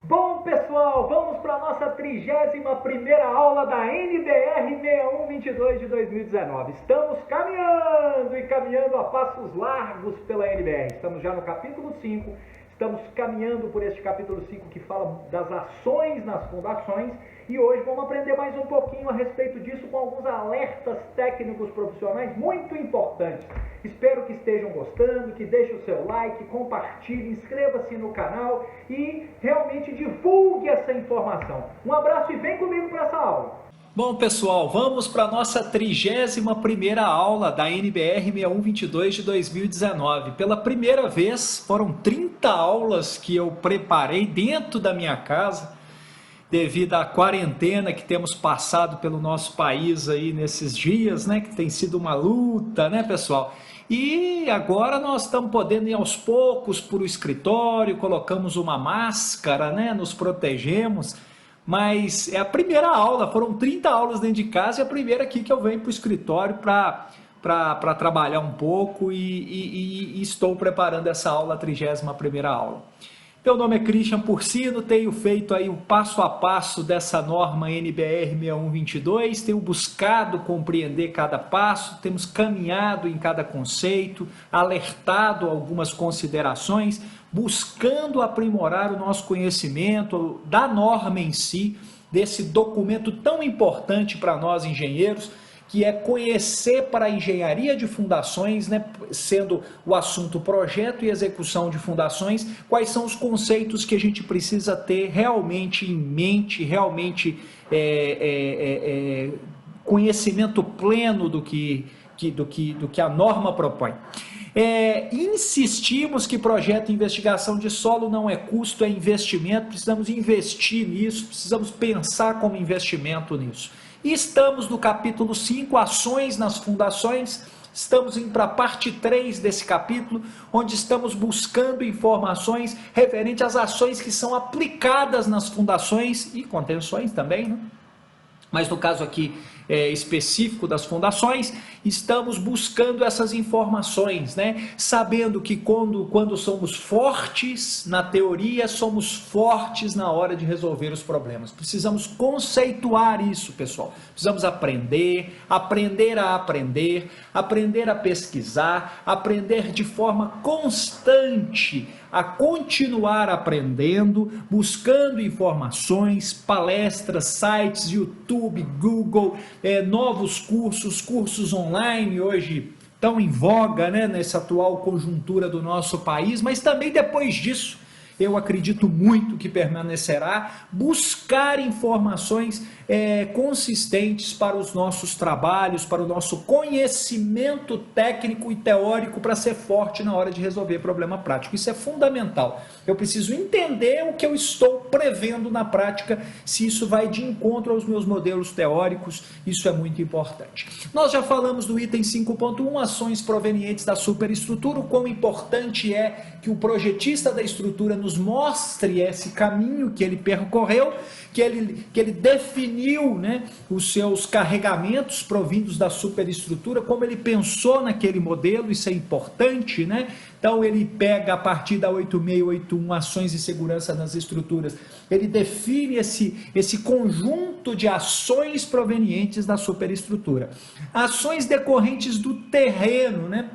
Bom, pessoal, vamos para a nossa 31ª aula da NBR 6122 de 2019. Estamos caminhando a passos largos pela NBR. Estamos já no capítulo 5, estamos caminhando por este capítulo 5 que fala das ações nas fundações e hoje vamos aprender mais um pouquinho a respeito disso com alguns alertas técnicos profissionais muito importantes. Espero que estejam gostando, que deixe o seu like, compartilhe, inscreva-se no canal e realmente divulgue essa informação. Um abraço e vem comigo para essa aula. Bom, pessoal, vamos para a nossa 31ª aula da NBR 6122 de 2019. Pela primeira vez, foram 30 aulas que eu preparei dentro da minha casa, devido à quarentena que temos passado pelo nosso país aí nesses dias, né? Que tem sido uma luta, né, pessoal? E agora nós estamos podendo ir aos poucos para o escritório, colocamos uma máscara, né? Nos protegemos. Mas é a primeira aula, foram 30 aulas dentro de casa e a primeira aqui que eu venho para o escritório para trabalhar um pouco e estou preparando essa aula, a 31ª aula. Meu nome é Christian Porcino, tenho feito aí o passo a passo dessa norma NBR 6122, tenho buscado compreender cada passo, temos caminhado em cada conceito, alertado algumas considerações, buscando aprimorar o nosso conhecimento da norma em si, desse documento tão importante para nós engenheiros, que é conhecer para a engenharia de fundações, né, sendo o assunto projeto e execução de fundações, quais são os conceitos que a gente precisa ter realmente em mente, realmente conhecimento pleno do que a norma propõe. Insistimos que projeto de investigação de solo não é custo, é investimento, precisamos investir nisso, precisamos pensar como investimento nisso. E estamos no capítulo 5, ações nas fundações, estamos indo para a parte 3 desse capítulo, onde estamos buscando informações referentes às ações que são aplicadas nas fundações e contenções também, né? Mas no caso aqui específico das fundações, estamos buscando essas informações, né? Sabendo que quando somos fortes na teoria, somos fortes na hora de resolver os problemas. Precisamos conceituar isso, pessoal. Precisamos aprender a aprender, aprender a pesquisar, aprender de forma constante, a continuar aprendendo, buscando informações, palestras, sites, YouTube, Google, novos cursos online hoje tão em voga, né, nessa atual conjuntura do nosso país, mas também depois disso, eu acredito muito que permanecerá, buscar informações consistentes para os nossos trabalhos, para o nosso conhecimento técnico e teórico para ser forte na hora de resolver problema prático. Isso é fundamental. Eu preciso entender o que eu estou prevendo na prática, se isso vai de encontro aos meus modelos teóricos, isso é muito importante. Nós já falamos do item 5.1, ações provenientes da superestrutura, o quão importante é que o projetista da estrutura nos mostre esse caminho que ele percorreu, que ele definiu, né, os seus carregamentos provindos da superestrutura, como ele pensou naquele modelo, isso é importante, né? Então ele pega a partir da 8681, ações de segurança nas estruturas, ele define esse conjunto de ações provenientes da superestrutura. Ações decorrentes do terreno, né?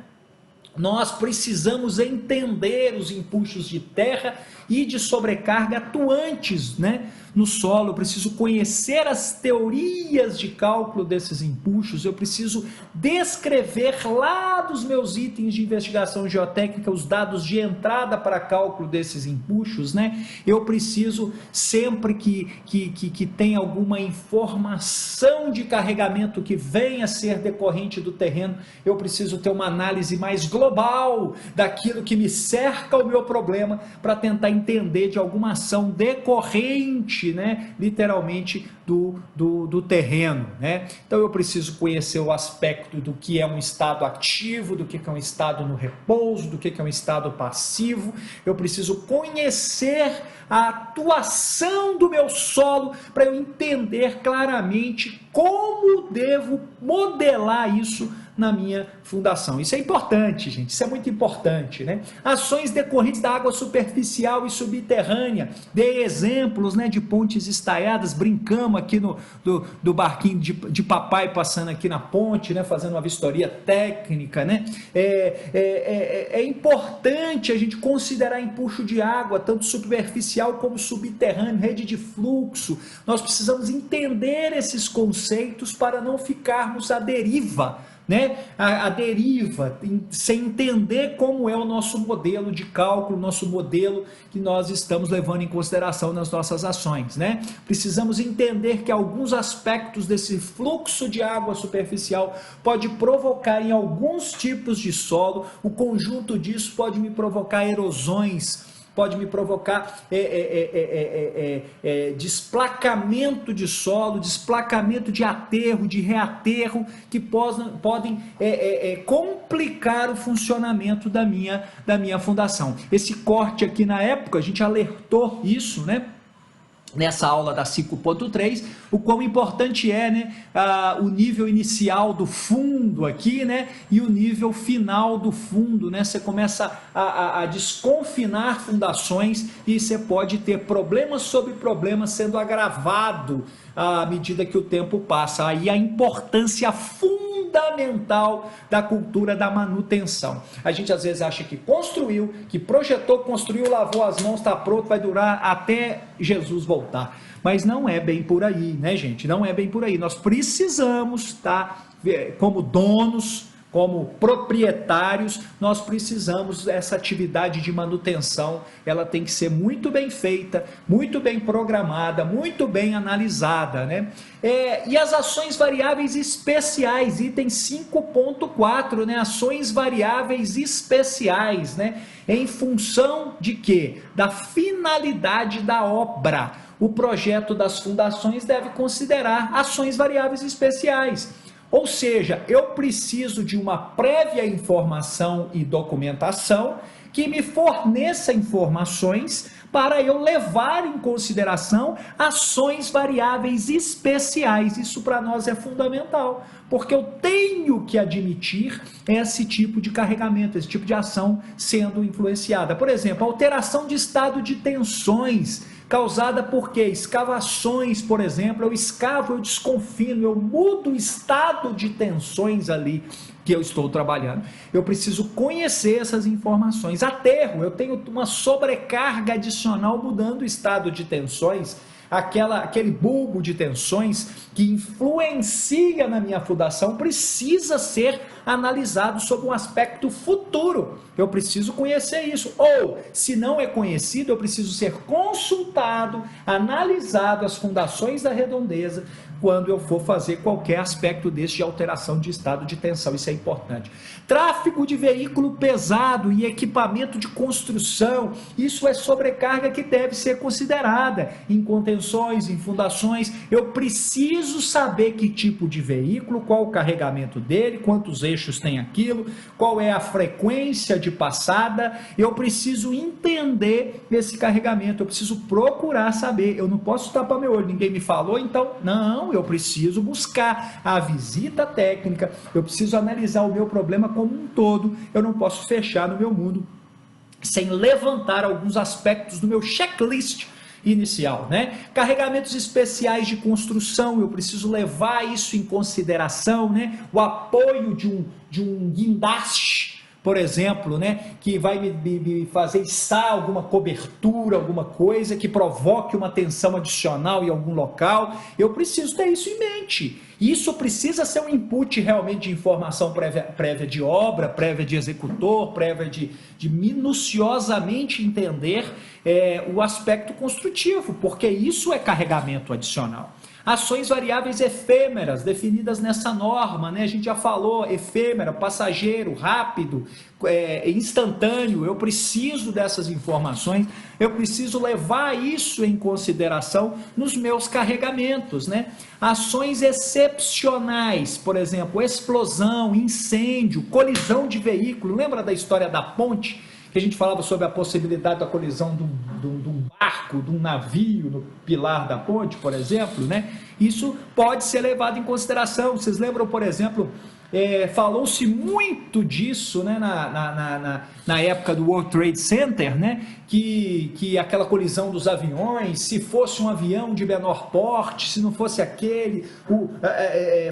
Nós precisamos entender os empuxos de terra e de sobrecarga atuantes, né, no solo. Eu preciso conhecer as teorias de cálculo desses empuxos, eu preciso descrever lá dos meus itens de investigação geotécnica os dados de entrada para cálculo desses empuxos, né? Eu preciso, sempre que tem alguma informação de carregamento que venha a ser decorrente do terreno, eu preciso ter uma análise mais global daquilo que me cerca o meu problema para tentar entender de alguma ação decorrente, né, literalmente do terreno, né? Então eu preciso conhecer o aspecto do que é um estado ativo, do que é um estado no repouso, do que é um estado passivo. Eu preciso conhecer a atuação do meu solo para eu entender claramente como devo modelar isso na minha fundação. Isso é importante, gente, isso é muito importante, né? Ações decorrentes da água superficial e subterrânea. Dei exemplos, né, de pontes estaiadas, brincamos aqui do barquinho de papai passando aqui na ponte, né, fazendo uma vistoria técnica, né? É importante a gente considerar empuxo de água, tanto superficial como subterrâneo, rede de fluxo. Nós precisamos entender esses conceitos para não ficarmos à deriva, né? A deriva, sem entender como é o nosso modelo de cálculo, nosso modelo que nós estamos levando em consideração nas nossas ações, né? Precisamos entender que alguns aspectos desse fluxo de água superficial pode provocar em alguns tipos de solo, o conjunto disso pode me provocar erosões, pode me provocar desplacamento de solo, desplacamento de aterro, de reaterro, que podem complicar o funcionamento da minha fundação. Esse corte aqui na época, a gente alertou isso, né? Nessa aula da 5.3, o quão importante é, né, o nível inicial do fundo aqui, né, e o nível final do fundo, né, você começa a desconfinar fundações e você pode ter problemas sobre problemas sendo agravado à medida que o tempo passa. Aí a importância fundamental da cultura da manutenção. A gente às vezes acha que construiu, que projetou, construiu, lavou as mãos, está pronto, vai durar até Jesus voltar. Mas não é bem por aí, né, gente? Não é bem por aí. Nós precisamos, tá, como donos, como proprietários, nós precisamos dessa atividade de manutenção, ela tem que ser muito bem feita, muito bem programada, muito bem analisada, né? E as ações variáveis especiais, item 5.4, né? Ações variáveis especiais, né? Em função de quê? Da finalidade da obra. O projeto das fundações deve considerar ações variáveis especiais. Ou seja, eu preciso de uma prévia informação e documentação que me forneça informações para eu levar em consideração ações variáveis especiais. Isso para nós é fundamental, porque eu tenho que admitir esse tipo de carregamento, esse tipo de ação sendo influenciada. Por exemplo, alteração de estado de tensões, causada por quê? Escavações, por exemplo, eu escavo, eu desconfino, eu mudo o estado de tensões ali que eu estou trabalhando. Eu preciso conhecer essas informações. Aterro, eu tenho uma sobrecarga adicional mudando o estado de tensões, aquele bulbo de tensões que influencia na minha fundação precisa ser analisado sob um aspecto futuro. Eu preciso conhecer isso. Ou, se não é conhecido, eu preciso ser consultado, analisado as fundações da redondeza quando eu for fazer qualquer aspecto desse de alteração de estado de tensão. Isso é importante. Tráfego de veículo pesado e equipamento de construção, isso é sobrecarga que deve ser considerada em contenções, em fundações. Eu preciso saber que tipo de veículo, qual o carregamento dele, quantos eixos tem aquilo, qual é a frequência de passada. Eu preciso entender esse carregamento, eu preciso procurar saber. Eu não posso tapar meu olho, ninguém me falou, então não, eu preciso buscar a visita técnica, eu preciso analisar o meu problema como um todo. Eu não posso fechar no meu mundo sem levantar alguns aspectos do meu checklist inicial, né? Carregamentos especiais de construção, eu preciso levar isso em consideração, né? O apoio de um guindaste, por exemplo, né, que vai me fazer içar alguma cobertura, alguma coisa que provoque uma tensão adicional em algum local, eu preciso ter isso em mente. Isso precisa ser um input realmente de informação prévia de obra, prévia de executor, prévia de minuciosamente entender o aspecto construtivo, porque isso é carregamento adicional. Ações variáveis efêmeras, definidas nessa norma, né? A gente já falou, efêmera, passageiro, rápido, instantâneo. Eu preciso dessas informações, eu preciso levar isso em consideração nos meus carregamentos, né? Ações excepcionais, por exemplo, explosão, incêndio, colisão de veículo. Lembra da história da ponte? Que a gente falava sobre a possibilidade da colisão de um barco, de um navio no pilar da ponte, por exemplo, né? Isso pode ser levado em consideração. Vocês lembram, por exemplo, falou-se muito disso, né, na época do World Trade Center, né, que aquela colisão dos aviões, se fosse um avião de menor porte, se não fosse aquele,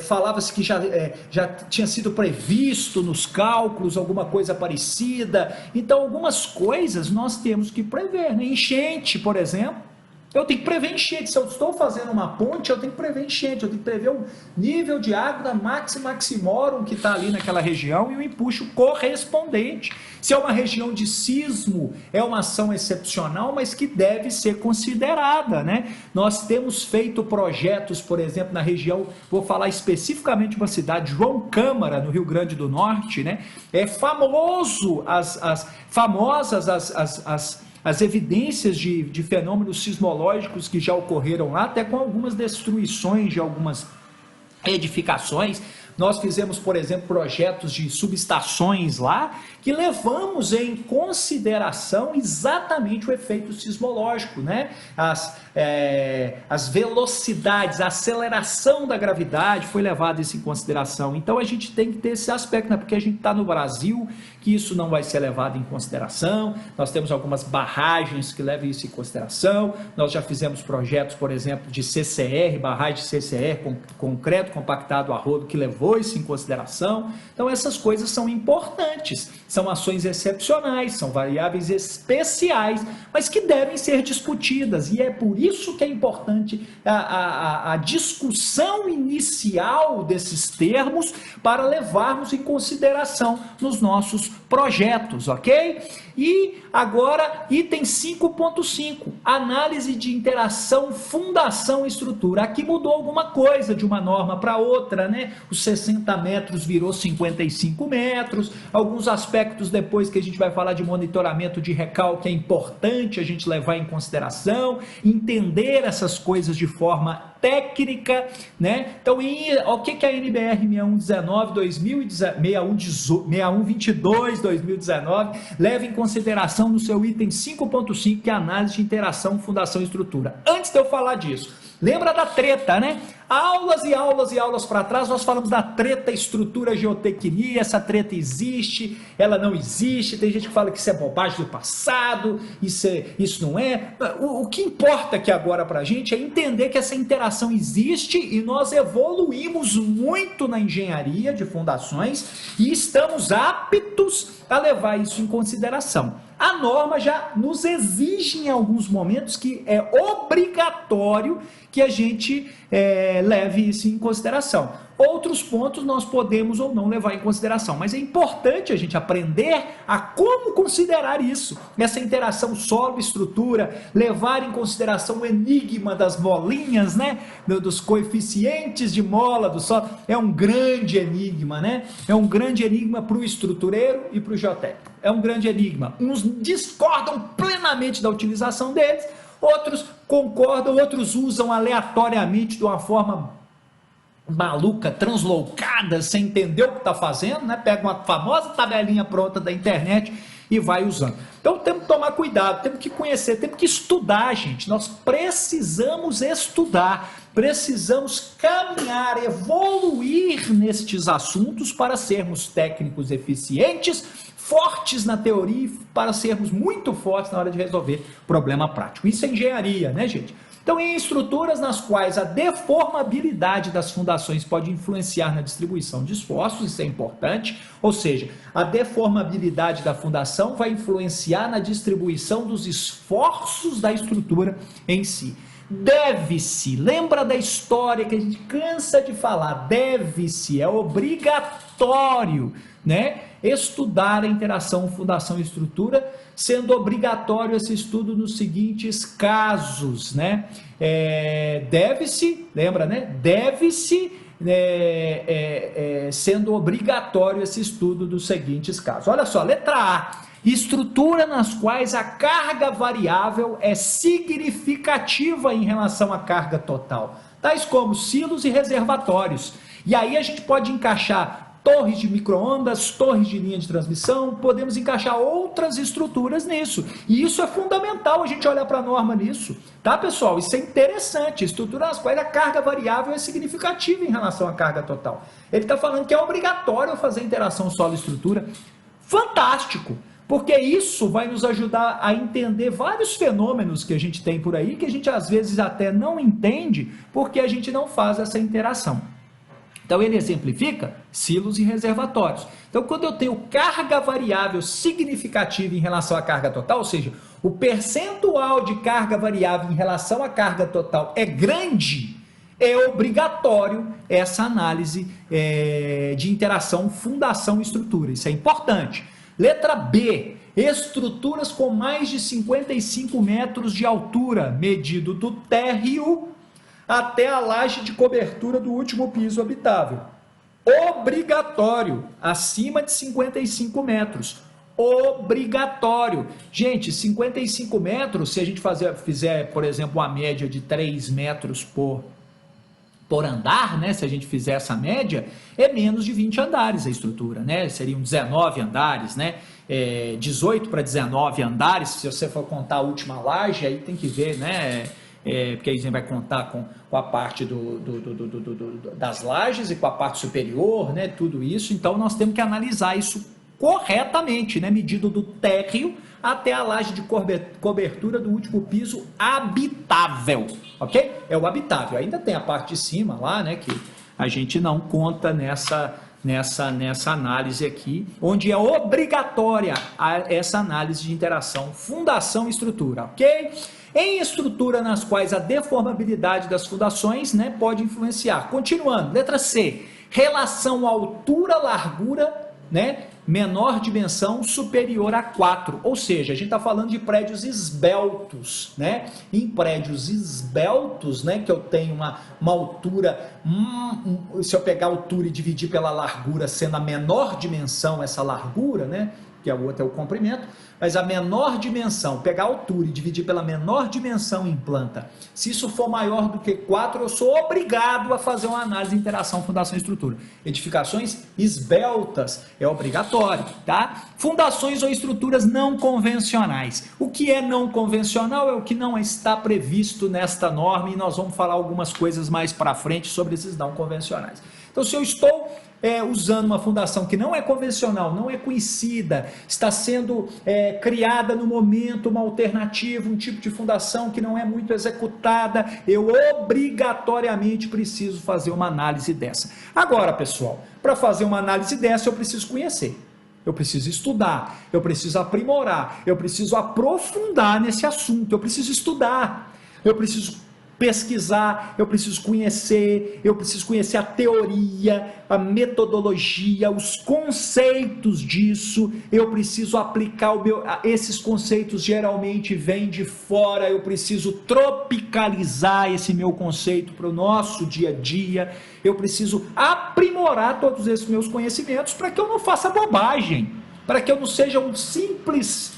falava-se que já tinha sido previsto nos cálculos alguma coisa parecida. Então, algumas coisas nós temos que prever, né? Enchente, por exemplo. Eu tenho que prever enchente. Se eu estou fazendo uma ponte, eu tenho que prever enchente, eu tenho que prever o nível de água da maximorum que está ali naquela região e o empuxo correspondente. Se é uma região de sismo, é uma ação excepcional, mas que deve ser considerada, né? Nós temos feito projetos, por exemplo, na região, vou falar especificamente de uma cidade, João Câmara, no Rio Grande do Norte, né? É famoso, famosas as evidências de fenômenos sismológicos que já ocorreram lá, até com algumas destruições de algumas edificações. Nós fizemos, por exemplo, projetos de subestações lá, que levamos em consideração exatamente o efeito sismológico, né? As velocidades, a aceleração da gravidade foi levada isso em consideração. Então a gente tem que ter esse aspecto, né? Porque a gente está no Brasil, que isso não vai ser levado em consideração. Nós temos algumas barragens que levam isso em consideração. Nós já fizemos projetos, por exemplo, de CCR, barragem de CCR, com concreto compactado a rodo, que levou isso em consideração. Então essas coisas são importantes, são ações excepcionais, são variáveis especiais, mas que devem ser discutidas, e é por isso que é importante a discussão inicial desses termos para levarmos em consideração nos nossos projetos, ok? E agora, item 5.5, análise de interação fundação-estrutura. Aqui mudou alguma coisa de uma norma para outra, né? Os 60 metros virou 55 metros, alguns aspectos depois que a gente vai falar de monitoramento de recalque é importante a gente levar em consideração, entender essas coisas de forma técnica, né? Então, o que é a NBR 6122-2019 leva em consideração no seu item 5.5, que é a análise de interação fundação-estrutura. Antes de eu falar disso, lembra da treta, né? Aulas e aulas e aulas para trás, nós falamos da treta estrutura-geotecnia. Essa treta existe, ela não existe. Tem gente que fala que isso é bobagem do passado, isso não é. O que importa aqui agora para a gente é entender que essa interação existe e nós evoluímos muito na engenharia de fundações e estamos aptos a levar isso em consideração. A norma já nos exige em alguns momentos que é obrigatório que a gente leve isso em consideração. Outros pontos nós podemos ou não levar em consideração, mas é importante a gente aprender a como considerar isso, essa interação solo-estrutura, levar em consideração o enigma das molinhas, né? Dos coeficientes de mola do solo. É um grande enigma, né? É um grande enigma para o estrutureiro e para o geotécnico. É um grande enigma. Uns discordam plenamente da utilização deles, outros concordam, outros usam aleatoriamente de uma forma maluca, translocada, sem entender o que está fazendo, né? Pega uma famosa tabelinha pronta da internet e vai usando. Então temos que tomar cuidado, temos que conhecer, temos que estudar, gente. Nós precisamos estudar, precisamos caminhar, evoluir nestes assuntos para sermos técnicos eficientes, fortes na teoria e para sermos muito fortes na hora de resolver problema prático. Isso é engenharia, né, gente? Então, em estruturas nas quais a deformabilidade das fundações pode influenciar na distribuição de esforços, isso é importante, ou seja, a deformabilidade da fundação vai influenciar na distribuição dos esforços da estrutura em si. Deve-se, lembra da história que a gente cansa de falar, deve-se, é obrigatório, né? Estudar a interação fundação e estrutura, sendo obrigatório esse estudo nos seguintes casos, né? Deve-se, lembra, né? Deve-se, sendo obrigatório esse estudo dos seguintes casos. Olha só, letra A, estrutura nas quais a carga variável é significativa em relação à carga total, tais como silos e reservatórios. E aí a gente pode encaixar torres de micro-ondas, torres de linha de transmissão, podemos encaixar outras estruturas nisso. E isso é fundamental a gente olhar para a norma nisso, tá, pessoal? Isso é interessante, estruturas nas quais a carga variável é significativa em relação à carga total. Ele está falando que é obrigatório fazer interação solo-estrutura. Fantástico! Porque isso vai nos ajudar a entender vários fenômenos que a gente tem por aí, que a gente às vezes até não entende, porque a gente não faz essa interação. Então ele exemplifica silos e reservatórios. Então quando eu tenho carga variável significativa em relação à carga total, ou seja, o percentual de carga variável em relação à carga total é grande, é obrigatório essa análise de interação fundação-estrutura. Isso é importante. Letra B, estruturas com mais de 55 metros de altura, medido do térreo até a laje de cobertura do último piso habitável. Obrigatório, acima de 55 metros. Obrigatório. Gente, 55 metros, se a gente fizer, por exemplo, uma média de 3 metros por andar, né? Se a gente fizer essa média, é menos de 20 andares a estrutura, né? Seriam 19 andares, né? 18 para 19 andares, se você for contar a última laje, aí tem que ver, né? Porque aí a gente vai contar com a parte das lajes e com a parte superior, né? Tudo isso, então nós temos que analisar isso corretamente, né? Medido do térreo até a laje de cobertura do último piso habitável, ok? É o habitável, ainda tem a parte de cima lá, né, que a gente não conta nessa análise aqui, onde é obrigatória essa análise de interação fundação e estrutura, ok? Em estrutura nas quais a deformabilidade das fundações, né, pode influenciar. Continuando, letra C, relação altura-largura, né, menor dimensão superior a 4, ou seja, a gente está falando de prédios esbeltos, né? Em prédios esbeltos, né, que eu tenho uma altura, se eu pegar a altura e dividir pela largura, sendo a menor dimensão essa largura, né, que a outra é o comprimento, mas a menor dimensão, pegar a altura e dividir pela menor dimensão em planta, se isso for maior do que 4, eu sou obrigado a fazer uma análise de interação fundação e estrutura. Edificações esbeltas é obrigatório, tá? Fundações ou estruturas não convencionais. O que é não convencional é o que não está previsto nesta norma, e nós vamos falar algumas coisas mais para frente sobre esses não convencionais. Então, se eu estou usando uma fundação que não é convencional, não é conhecida, está sendo criada no momento uma alternativa, um tipo de fundação que não é muito executada, eu obrigatoriamente preciso fazer uma análise dessa. Agora, pessoal, para fazer uma análise dessa eu preciso conhecer, eu preciso estudar, eu preciso aprimorar, eu preciso aprofundar nesse assunto, eu preciso estudar, eu preciso pesquisar, eu preciso conhecer a teoria, a metodologia, os conceitos disso, eu preciso aplicar esses conceitos geralmente vêm de fora, eu preciso tropicalizar esse meu conceito para o nosso dia a dia, eu preciso aprimorar todos esses meus conhecimentos para que eu não faça bobagem, para que eu não seja um simples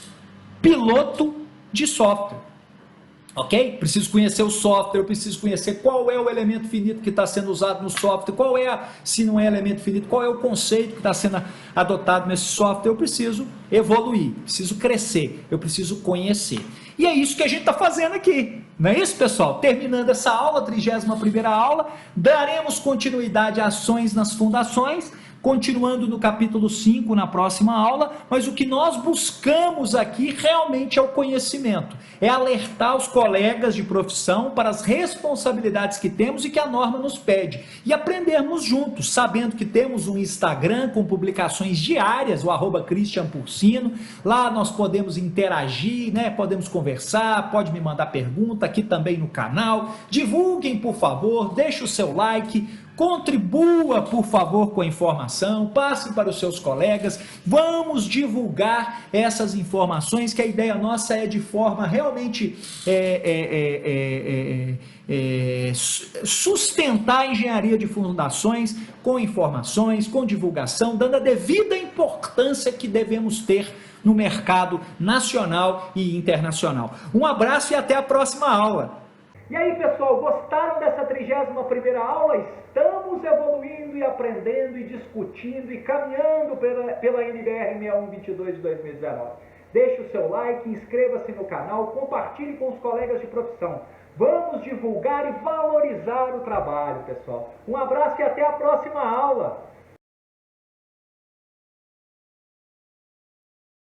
piloto de software. Ok? Preciso conhecer o software, eu preciso conhecer qual é o elemento finito que está sendo usado no software, se não é elemento finito, qual é o conceito que está sendo adotado nesse software. Eu preciso evoluir, preciso crescer, eu preciso conhecer. E é isso que a gente está fazendo aqui, não é isso, pessoal? Terminando essa aula, 31ª aula, daremos continuidade a ações nas fundações, continuando no capítulo 5 na próxima aula, mas o que nós buscamos aqui realmente é o conhecimento, é alertar os colegas de profissão para as responsabilidades que temos e que a norma nos pede, e aprendermos juntos, sabendo que temos um Instagram com publicações diárias, o @CristianPorcino, lá nós podemos interagir, né? Podemos conversar, pode me mandar pergunta aqui também no canal, divulguem por favor, deixe o seu like, contribua, por favor, com a informação, passe para os seus colegas, vamos divulgar essas informações, que a ideia nossa é de forma realmente sustentar a engenharia de fundações com informações, com divulgação, dando a devida importância que devemos ter no mercado nacional e internacional. Um abraço e até a próxima aula. E aí, pessoal, gostaram dessa 31ª aula? Estamos evoluindo e aprendendo e discutindo e caminhando pela NBR 6122 de 2019. Deixe o seu like, inscreva-se no canal, compartilhe com os colegas de profissão. Vamos divulgar e valorizar o trabalho, pessoal. Um abraço e até a próxima aula.